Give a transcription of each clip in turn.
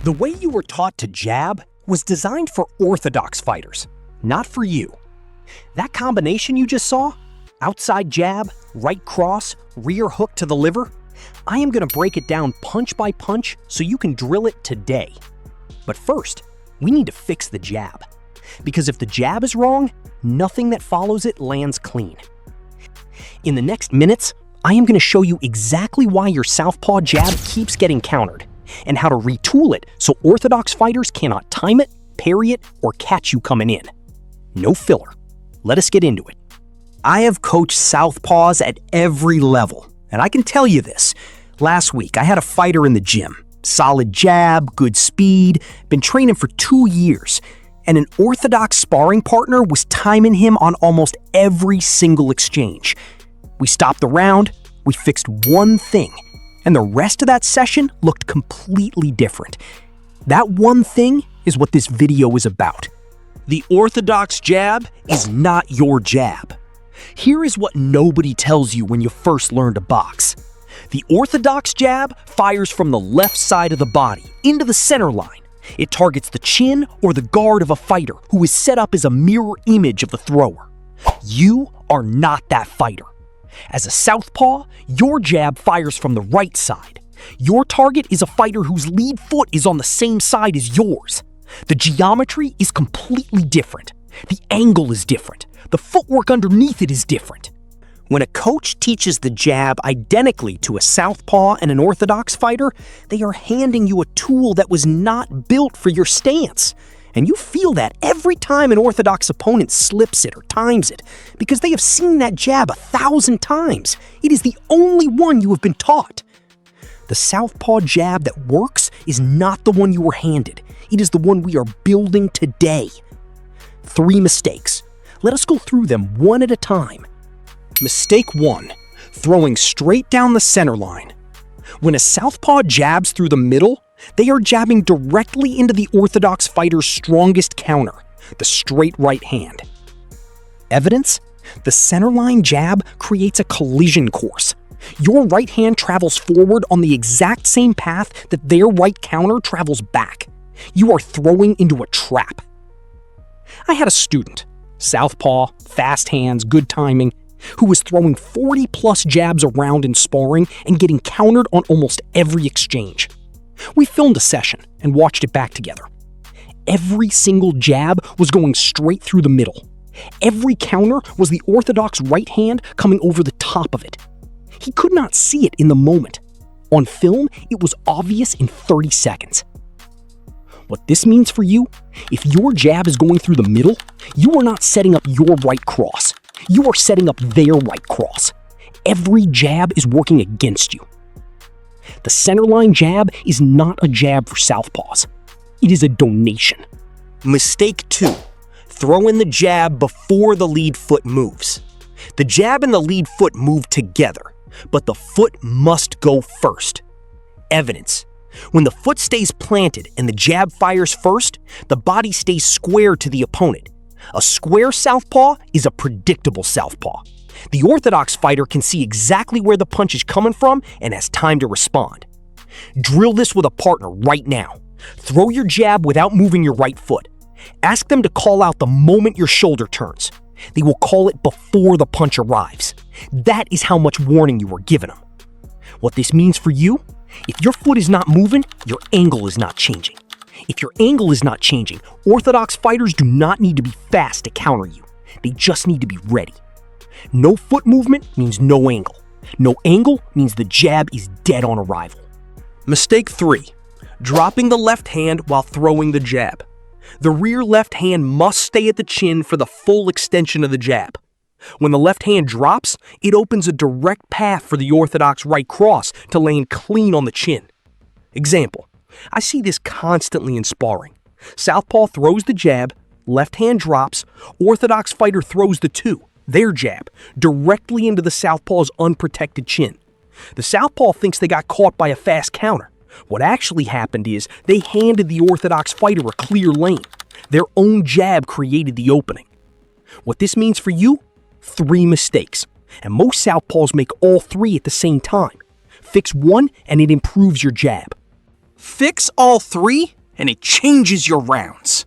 The way you were taught to jab was designed for orthodox fighters, not for you. That combination you just saw, outside jab, right cross, rear hook to the liver, I am going to break it down punch by punch so you can drill it today. But first, we need to fix the jab. Because if the jab is wrong, nothing that follows it lands clean. In the next minutes, I am going to show you exactly why your southpaw jab keeps getting countered, and how to retool it so orthodox fighters cannot time it, parry it, or catch you coming in. No filler. Let us get into it. I have coached southpaws at every level, and I can tell you this. Last week, I had a fighter in the gym. Solid jab, good speed, been training for 2 years, and an orthodox sparring partner was timing him on almost every single exchange. We stopped the round, we fixed one thing, and the rest of that session looked completely different. That one thing is what this video is about. The orthodox jab is not your jab. Here is what nobody tells you when you first learn to box. The orthodox jab fires from the left side of the body into the center line. It targets the chin or the guard of a fighter who is set up as a mirror image of the thrower. You are not that fighter. As a southpaw, your jab fires from the right side. Your target is a fighter whose lead foot is on the same side as yours. The geometry is completely different. The angle is different. The footwork underneath it is different. When a coach teaches the jab identically to a southpaw and an orthodox fighter, they are handing you a tool that was not built for your stance. And you feel that every time an orthodox opponent slips it or times it, because they have seen that jab 1,000 times. It is the only one you have been taught. The southpaw jab that works is not the one you were handed. It is the one we are building today. 3 mistakes. Let us go through them one at a time. Mistake 1. Throwing straight down the center line. When a southpaw jabs through the middle, they are jabbing directly into the orthodox fighter's strongest counter, the straight right hand. Evidence? The centerline jab creates a collision course. Your right hand travels forward on the exact same path that their right counter travels back. You are throwing into a trap. I had a student, southpaw, fast hands, good timing, who was throwing 40+ jabs around in sparring and getting countered on almost every exchange. We filmed a session and watched it back together. Every single jab was going straight through the middle. Every counter was the orthodox right hand coming over the top of it. He could not see it in the moment. On film, it was obvious in 30 seconds. What this means for you, if your jab is going through the middle, you are not setting up your right cross. You are setting up their right cross. Every jab is working against you. The centerline jab is not a jab for southpaws. It is a donation. Mistake 2. Throw in the jab before the lead foot moves. The jab and the lead foot move together, but the foot must go first. Evidence. When the foot stays planted and the jab fires first, the body stays square to the opponent. A square southpaw is a predictable southpaw. The orthodox fighter can see exactly where the punch is coming from and has time to respond. Drill this with a partner right now. Throw your jab without moving your right foot. Ask them to call out the moment your shoulder turns. They will call it before the punch arrives. That is how much warning you are giving them. What this means for you? If your foot is not moving, your angle is not changing. If your angle is not changing, orthodox fighters do not need to be fast to counter you. They just need to be ready. No foot movement means no angle. No angle means the jab is dead on arrival. Mistake 3. Dropping the left hand while throwing the jab. The rear left hand must stay at the chin for the full extension of the jab. When the left hand drops, it opens a direct path for the orthodox right cross to land clean on the chin. Example. I see this constantly in sparring. Southpaw throws the jab, left hand drops, orthodox fighter throws the 2, their jab, directly into the southpaw's unprotected chin. The southpaw thinks they got caught by a fast counter. What actually happened is they handed the orthodox fighter a clear lane. Their own jab created the opening. What this means for you? 3 mistakes. And most southpaws make all 3 at the same time. Fix one and it improves your jab. Fix all three, and it changes your rounds.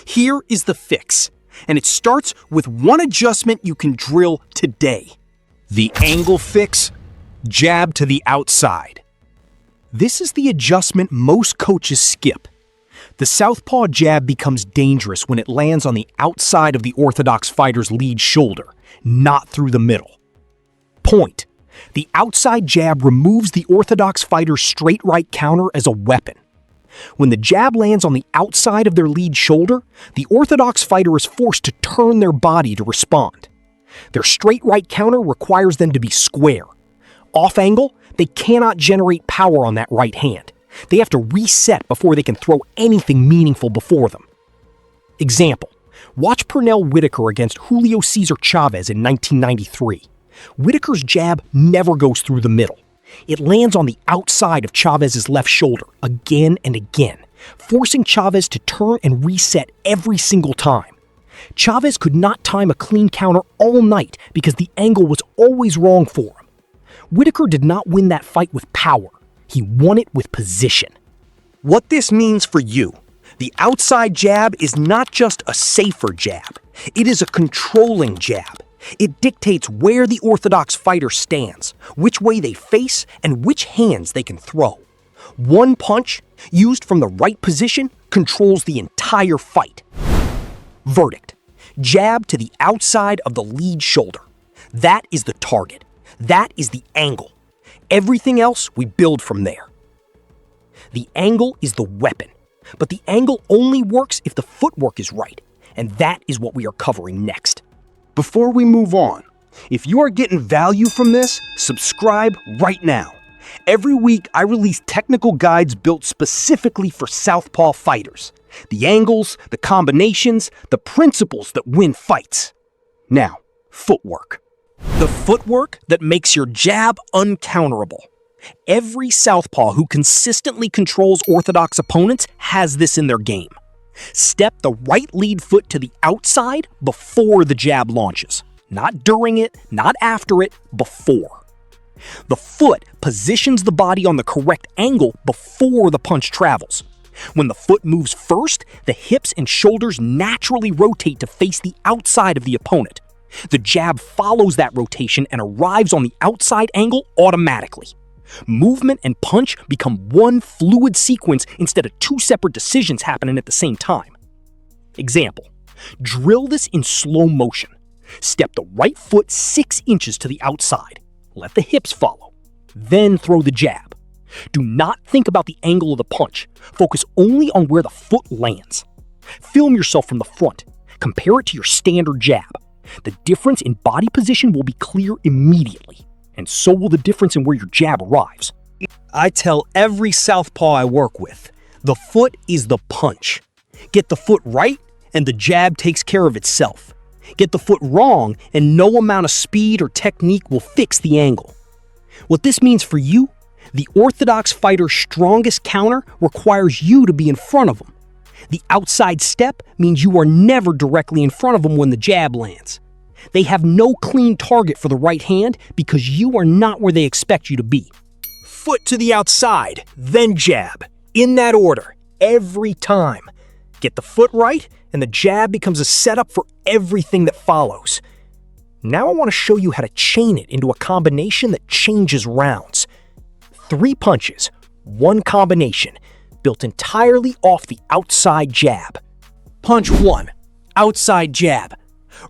Here is the fix, and it starts with one adjustment you can drill today. The angle fix, jab to the outside. This is the adjustment most coaches skip. The southpaw jab becomes dangerous when it lands on the outside of the orthodox fighter's lead shoulder, not through the middle. Point: the outside jab removes the orthodox fighter's straight right counter as a weapon. When the jab lands on the outside of their lead shoulder, the orthodox fighter is forced to turn their body to respond. Their straight right counter requires them to be square. Off angle, they cannot generate power on that right hand. They have to reset before they can throw anything meaningful before them. Example: watch Pernell Whitaker against Julio Cesar Chavez in 1993. Whitaker's jab never goes through the middle. It lands on the outside of Chavez's left shoulder again and again, forcing Chavez to turn and reset every single time. Chavez could not time a clean counter all night because the angle was always wrong for him. Whitaker did not win that fight with power. He won it with position. What this means for you: the outside jab is not just a safer jab. It is a controlling jab. It dictates where the orthodox fighter stands, which way they face, and which hands they can throw. One punch, used from the right position, controls the entire fight. Verdict: jab to the outside of the lead shoulder. That is the target. That is the angle. Everything else we build from there. The angle is the weapon, but the angle only works if the footwork is right, and that is what we are covering next. Before we move on, if you are getting value from this, subscribe right now. Every week I release technical guides built specifically for southpaw fighters. The angles, the combinations, the principles that win fights. Now, footwork. The footwork that makes your jab uncounterable. Every southpaw who consistently controls orthodox opponents has this in their game. Step the right lead foot to the outside before the jab launches. Not during it, not after it, before. The foot positions the body on the correct angle before the punch travels. When the foot moves first, the hips and shoulders naturally rotate to face the outside of the opponent. The jab follows that rotation and arrives on the outside angle automatically. Movement and punch become one fluid sequence instead of two separate decisions happening at the same time. Example: drill this in slow motion. Step the right foot 6 inches to the outside. Let the hips follow. Then throw the jab. Do not think about the angle of the punch. Focus only on where the foot lands. Film yourself from the front. Compare it to your standard jab. The difference in body position will be clear immediately, and so will the difference in where your jab arrives. I tell every southpaw I work with, the foot is the punch. Get the foot right, and the jab takes care of itself. Get the foot wrong, and no amount of speed or technique will fix the angle. What this means for you: the orthodox fighter's strongest counter requires you to be in front of him. The outside step means you are never directly in front of them when the jab lands. They have no clean target for the right hand because you are not where they expect you to be. Foot to the outside, then jab. In that order, every time. Get the foot right, and the jab becomes a setup for everything that follows. Now I want to show you how to chain it into a combination that changes rounds. 3 punches, 1 combination, built entirely off the outside jab. Punch 1, outside jab.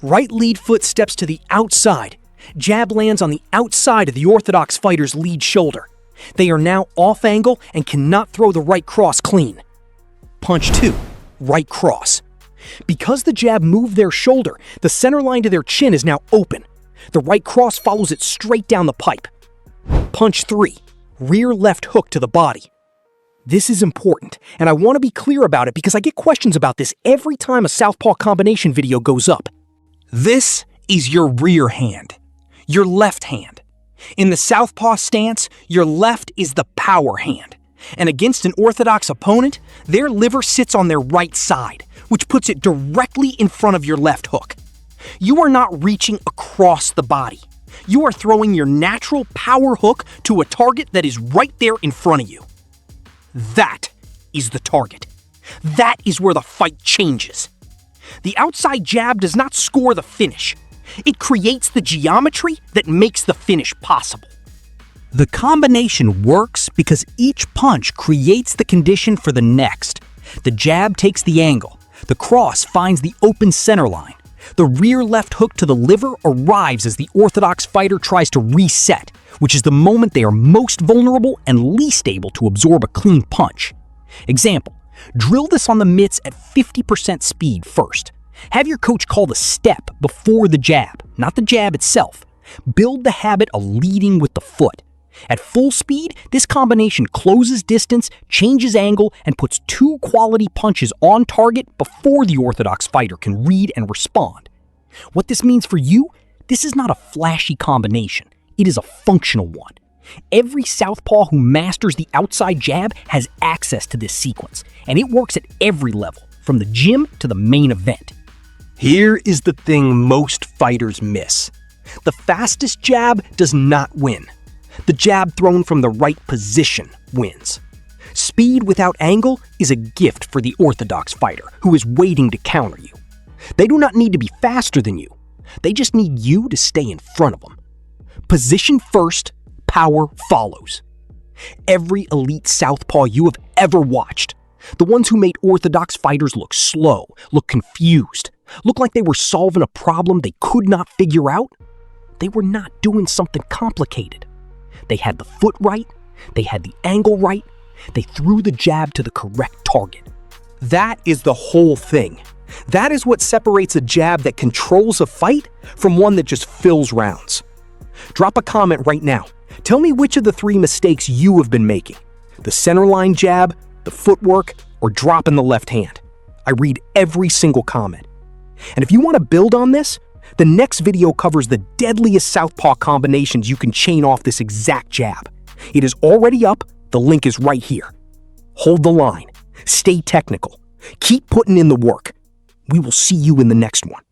Right lead foot steps to the outside. Jab lands on the outside of the orthodox fighter's lead shoulder. They are now off angle and cannot throw the right cross clean. Punch 2, right cross. Because the jab moved their shoulder, the center line to their chin is now open. The right cross follows it straight down the pipe. Punch 3, rear left hook to the body. This is important, and I want to be clear about it because I get questions about this every time a southpaw combination video goes up. This is your rear hand, your left hand. In the southpaw stance, your left is the power hand. And against an orthodox opponent, their liver sits on their right side, which puts it directly in front of your left hook. You are not reaching across the body. You are throwing your natural power hook to a target that is right there in front of you. That is the target. That is where the fight changes. The outside jab does not score the finish. It creates the geometry that makes the finish possible. The combination works because each punch creates the condition for the next. The jab takes the angle. The cross finds the open center line. The rear left hook to the liver arrives as the Orthodox fighter tries to reset, which is the moment they are most vulnerable and least able to absorb a clean punch. Example, drill this on the mitts at 50% speed first. Have your coach call the step before the jab, not the jab itself. Build the habit of leading with the foot. At full speed, this combination closes distance, changes angle, and puts two quality punches on target before the Orthodox fighter can read and respond. What this means for you, this is not a flashy combination. It is a functional one. Every southpaw who masters the outside jab has access to this sequence, and it works at every level, from the gym to the main event. Here is the thing most fighters miss. The fastest jab does not win. The jab thrown from the right position wins. Speed without angle is a gift for the Orthodox fighter who is waiting to counter you. They do not need to be faster than you. They just need you to stay in front of them. Position first, power follows. Every elite southpaw you have ever watched, the ones who made Orthodox fighters look slow, look confused, look like they were solving a problem they could not figure out, they were not doing something complicated. They had the foot right, they had the angle right, they threw the jab to the correct target. That is the whole thing. That is what separates a jab that controls a fight from one that just fills rounds. Drop a comment right now. Tell me which of the three mistakes you have been making. The centerline jab, the footwork, or dropping the left hand. I read every single comment. And if you want to build on this, the next video covers the deadliest southpaw combinations you can chain off this exact jab. It is already up, the link is right here. Hold the line, stay technical, keep putting in the work. We will see you in the next one.